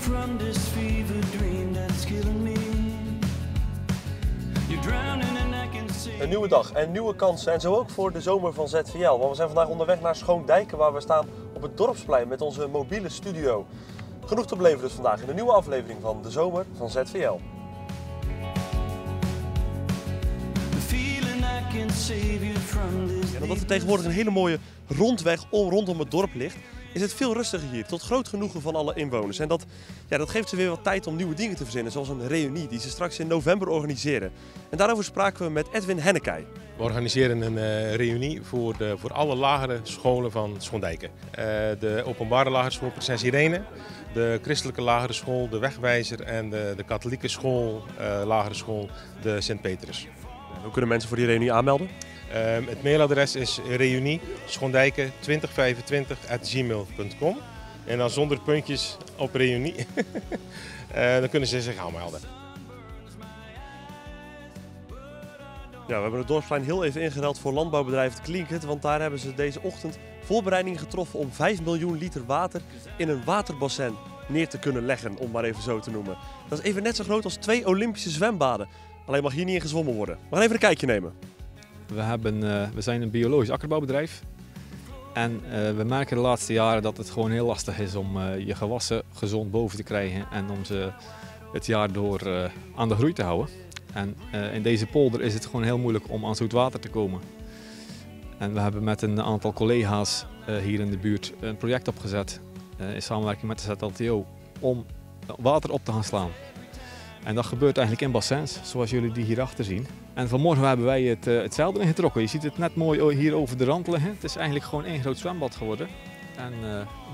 from this fever dream that's killing me. You're drowning and I can see. Een nieuwe dag en nieuwe kansen en zo ook voor de zomer van ZVL. Want we zijn vandaag onderweg naar Schoondijken waar we staan op het Dorpsplein met onze mobiele studio. Genoeg te beleven dus vandaag in de nieuwe aflevering van de zomer van ZVL. En omdat er tegenwoordig een hele mooie rondweg rondom het dorp ligt, is het veel rustiger hier, tot groot genoegen van alle inwoners. En dat geeft ze weer wat tijd om nieuwe dingen te verzinnen, zoals een reunie die ze straks in november organiseren. En daarover spraken we met Edwin Hennekey. We organiseren een reunie voor alle lagere scholen van Schoondijken. De openbare lagere school Prinses Irene, de christelijke lagere school De Wegwijzer en de katholieke school, lagere school de Sint-Petrus. Hoe kunnen mensen voor die reunie aanmelden? Het mailadres is reunie2025@gmail.com en dan zonder puntjes op reunie. Dan kunnen ze zich aanmelden. Ja, we hebben het Dorpsplein heel even ingeruild voor landbouwbedrijf Het Klinkert, want daar hebben ze deze ochtend voorbereidingen getroffen om 5 miljoen liter water in een waterbassin neer te kunnen leggen, om maar even zo te noemen. Dat is even net zo groot als 2 Olympische zwembaden. Alleen mag hier niet in gezwommen worden. We gaan even een kijkje nemen. We zijn een biologisch akkerbouwbedrijf en we merken de laatste jaren dat het gewoon heel lastig is om je gewassen gezond boven te krijgen en om ze het jaar door aan de groei te houden. En in deze polder is het gewoon heel moeilijk om aan zoet water te komen. En we hebben met een aantal collega's hier in de buurt een project opgezet in samenwerking met de ZLTO om water op te gaan slaan. En dat gebeurt eigenlijk in bassins, zoals jullie die hierachter zien. En vanmorgen hebben wij hetzelfde ingetrokken. Je ziet het net mooi hier over de rand liggen. Het is eigenlijk gewoon één groot zwembad geworden. En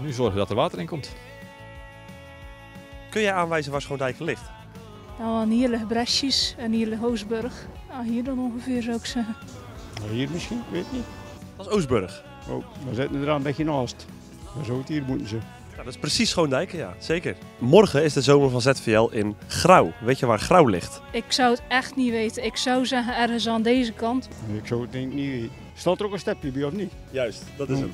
nu zorgen we dat er water in komt. Kun jij aanwijzen waar Schoondijken ligt? Nou, hier liggen Bresjes en hier ligt Oostburg. Nou, hier dan ongeveer zou ik zeggen. Nou, hier misschien, ik weet niet. Dat is Oostburg. Oh, we zitten er al een beetje naast. Maar zo hier moeten ze. Ja, dat is precies Schoondijken, ja, zeker. Morgen is de zomer van ZVL in Grauw. Weet je waar Grauw ligt? Ik zou het echt niet weten. Ik zou zeggen ergens aan deze kant. Ik zou het denk ik niet weten. Staat er ook een stepje bij of niet? Juist, dat is hem.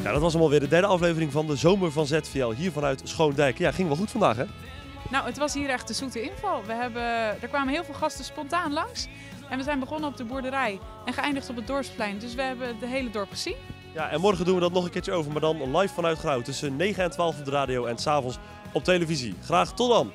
Ja, dat was hem alweer de derde aflevering van de zomer van ZVL hier vanuit Schoondijken. Ja, ging wel goed vandaag, hè? Nou, het was hier echt een zoete inval. Er kwamen heel veel gasten spontaan langs. En we zijn begonnen op de boerderij en geëindigd op het Dorpsplein. Dus we hebben het hele dorp gezien. Ja, en morgen doen we dat nog een keertje over, maar dan live vanuit Grauw tussen 9 en 12 op de radio en 's avonds op televisie. Graag tot dan!